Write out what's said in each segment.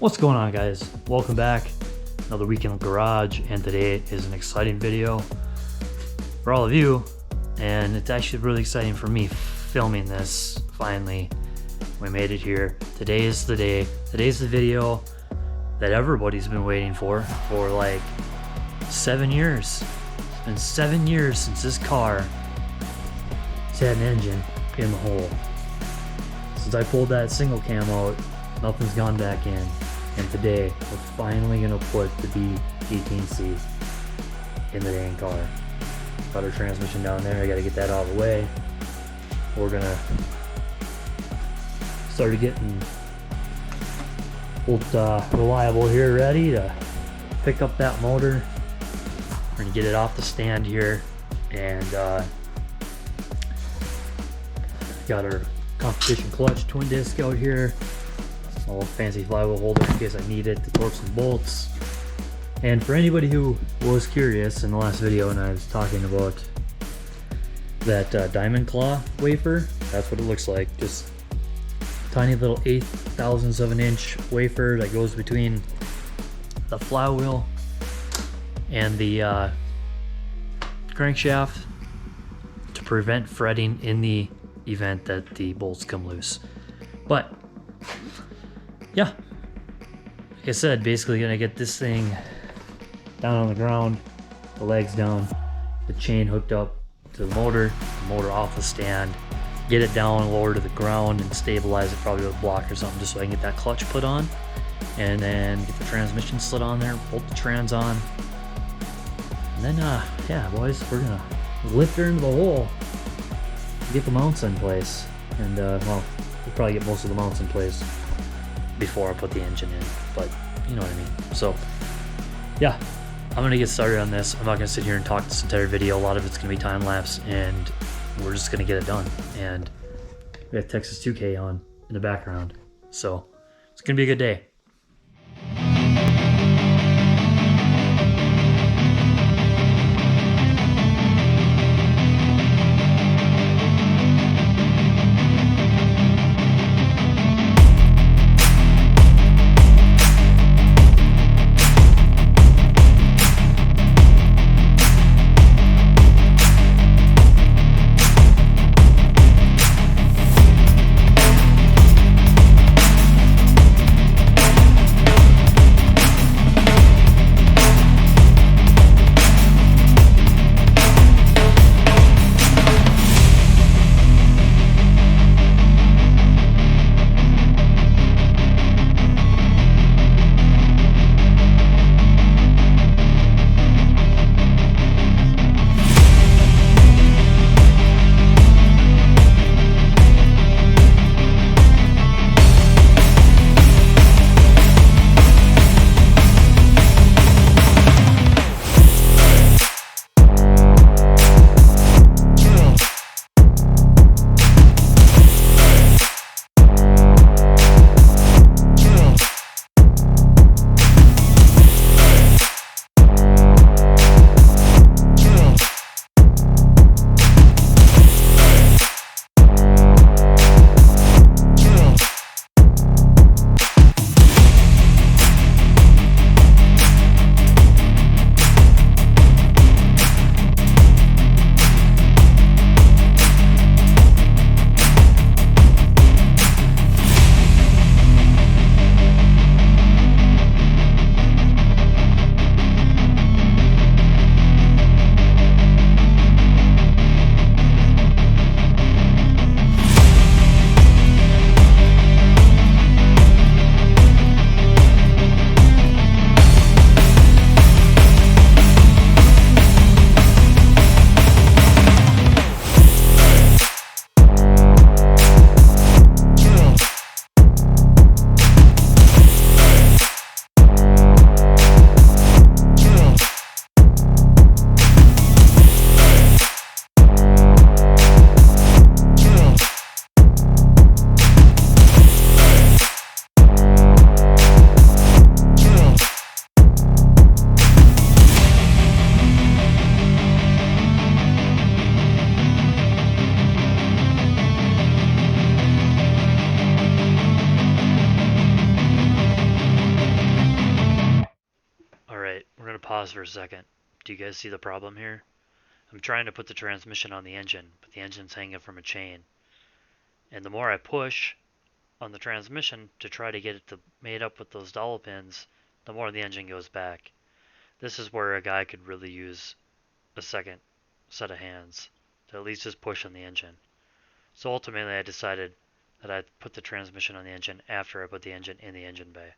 What's going on, guys? Welcome back. Another week in the garage, and today is an exciting video for all of you, and it's actually really exciting for me filming this. Finally, we made it here. Today is the day. Today's the video that everybody's been waiting for like 7 years. It's been 7 years since this car has had an engine in the hole. Since I pulled that single cam out, nothing's gone back in. And today, we're finally gonna put the B18C in the dang car. Got our transmission down there, I gotta get that out of the way. We're gonna start getting old Reliable here ready to pick up that motor. We're gonna get it off the stand here, and got our competition clutch twin disc out here. A little fancy flywheel holder in case I need it to torque some bolts. And for anybody who was curious, in the last video when I was talking about that Diamond Claw wafer, that's what it looks like. Just tiny little 0.008 of an inch wafer that goes between the flywheel and the crankshaft to prevent fretting in the event that the bolts come loose. But yeah, like I said, basically gonna get this thing down on the ground, the legs down, the chain hooked up to the motor off the stand, get it down lower to the ground and stabilize it probably with a block or something, just so I can get that clutch put on, and then get the transmission slid on there, bolt the trans on, and then yeah boys, we're gonna lift her into the hole, get the mounts in place, and well, we'll probably get most of the mounts in place before I put the engine in, but you know what I mean. So yeah, I'm gonna get started on this. I'm not gonna sit here and talk this entire video. A lot of it's gonna be time lapse, and we're just gonna get it done. And we have Texas 2K on in the background, so it's gonna be a good day. pause for a second. Do you guys see the problem here? I'm trying to put the transmission on the engine, but the engine's hanging from a chain. And the more I push on the transmission to try to get it to mate up with those dowel pins, the more the engine goes back. This is where a guy could really use a second set of hands to at least just push on the engine. So ultimately I decided that I'd put the transmission on the engine after I put the engine in the engine bay.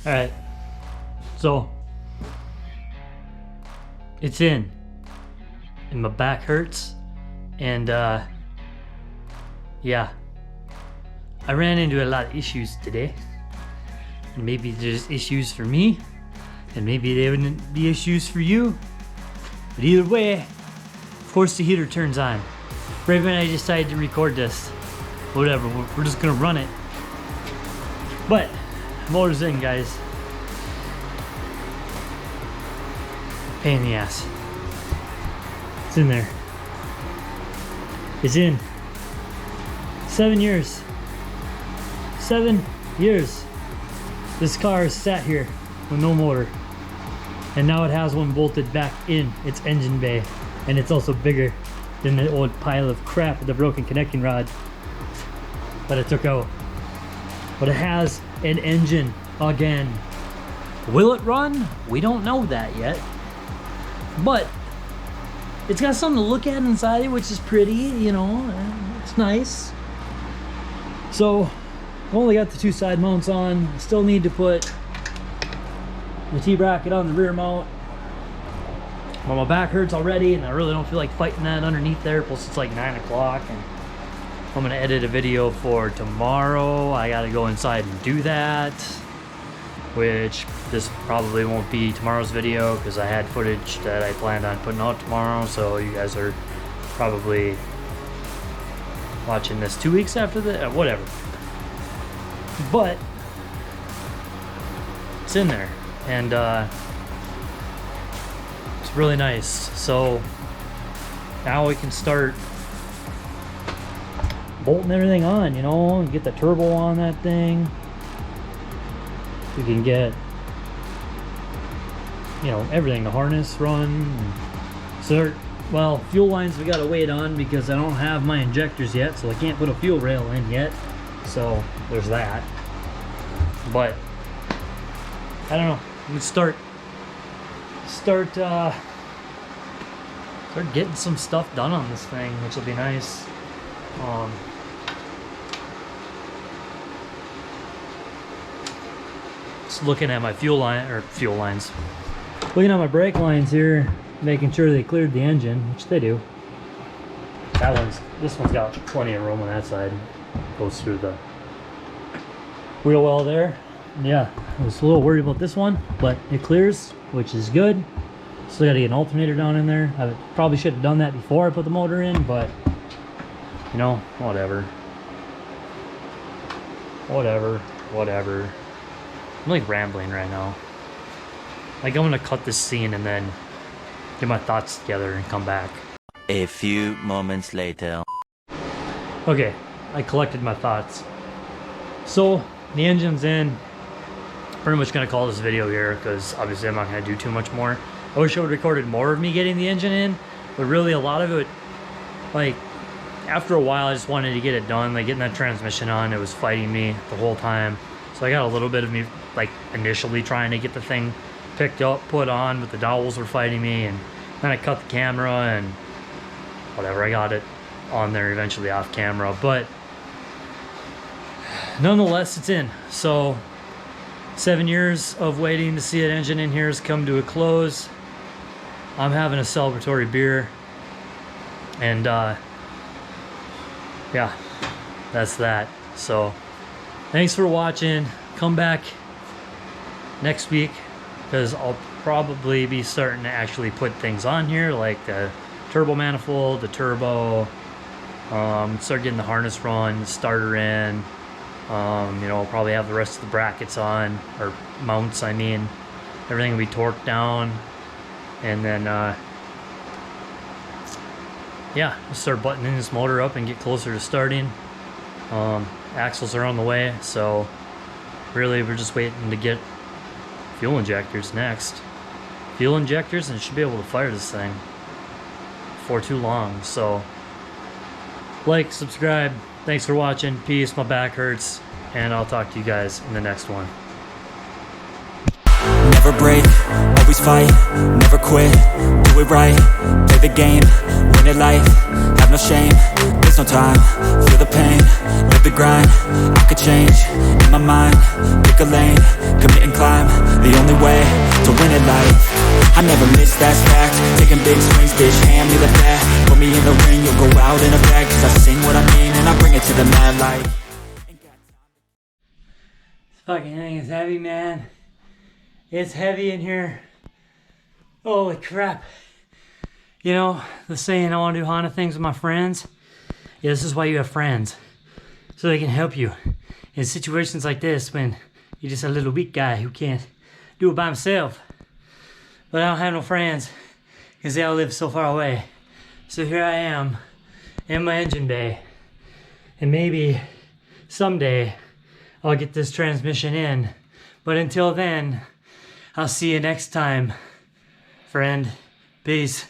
Alright, so it's in, and my back hurts, and yeah, I ran into a lot of issues today, and maybe there's issues for me, and maybe there wouldn't be issues for you, but either way, of course the heater turns on. Right when I decided to record this, whatever, we're just gonna run it, but motor's in, guys. Pain in the ass. It's in there. It's in. 7 years. 7 years. This car has sat here with no motor. And now it has one bolted back in its engine bay. And it's also bigger than the old pile of crap with the broken connecting rod that I took out. But it has an engine again. Will it run? We don't know that yet. But it's got something to look at inside it, which is pretty, you know, it's nice. So I've only got the 2 side mounts on. I still need to put the T-bracket on the rear mount. Well, my back hurts already, and I really don't feel like fighting that underneath there. Plus it's like 9 o'clock, and I'm gonna edit a video for tomorrow. I gotta go inside and do that, which this probably won't be tomorrow's video because I had footage that I planned on putting out tomorrow, so you guys are probably watching this 2 weeks after the whatever. But it's in there, and it's really nice. So now we can start bolting everything on, you know, and get the turbo on that thing. We can get, you know, everything, the harness run. So, well, fuel lines we gotta wait on because I don't have my injectors yet, so I can't put a fuel rail in yet. So there's that. But I don't know. Let's start getting some stuff done on this thing, which will be nice. Just looking at my fuel lines. Looking at my brake lines here, making sure they cleared the engine, which they do. This one's got plenty of room on that side. Goes through the wheel well there. Yeah, I was a little worried about this one, but it clears, which is good. Still gotta get an alternator down in there. I probably should have done that before I put the motor in, but you know, whatever. I'm like rambling right now. Like I'm gonna cut this scene and then get my thoughts together and come back. A few moments later. Okay, I collected my thoughts. So the engine's in. Pretty much gonna call this video here because obviously I'm not gonna do too much more. I wish I would have recorded more of me getting the engine in, but really a lot of it, like after a while I just wanted to get it done. Like getting that transmission on, it was fighting me the whole time. So I got a little bit of me like initially trying to get the thing picked up, put on, but the dowels were fighting me, and then I cut the camera and whatever, I got it on there eventually off camera, but nonetheless it's in. So 7 years of waiting to see an engine in here has come to a close. I'm having a celebratory beer. And yeah, that's that. So thanks for watching. Come back next week because I'll probably be starting to actually put things on here like the turbo manifold, the turbo, start getting the harness run, the starter in. You know, I'll probably have the rest of the brackets on, or mounts, I mean. Everything will be torqued down. And then, yeah, we'll start buttoning this motor up and get closer to starting. Axles are on the way, so really we're just waiting to get fuel injectors next. Fuel injectors, and it should be able to fire this thing before too long. So, like, subscribe. Thanks for watching. Peace. My back hurts. And I'll talk to you guys in the next one. Never break, always fight, never quit, do it right, play the game, win it life, have no shame, there's no time, feel the pain, live the grind, I could change, in my mind, pick a lane, commit and climb, the only way to win it life, I never miss, that's fact, taking big swings, bitch, hand me the bat, put me in the ring, you'll go out in a bag, cause I sing what I mean and I bring it to the mad light. This fucking thing is heavy, man. It's heavy in here. Holy crap. You know, the saying, I want to do Honda things with my friends. Yeah, this is why you have friends. So they can help you in situations like this when you're just a little weak guy who can't do it by himself. But I don't have no friends because they all live so far away. So here I am in my engine bay. And maybe someday I'll get this transmission in. But until then, I'll see you next time, friend. Peace.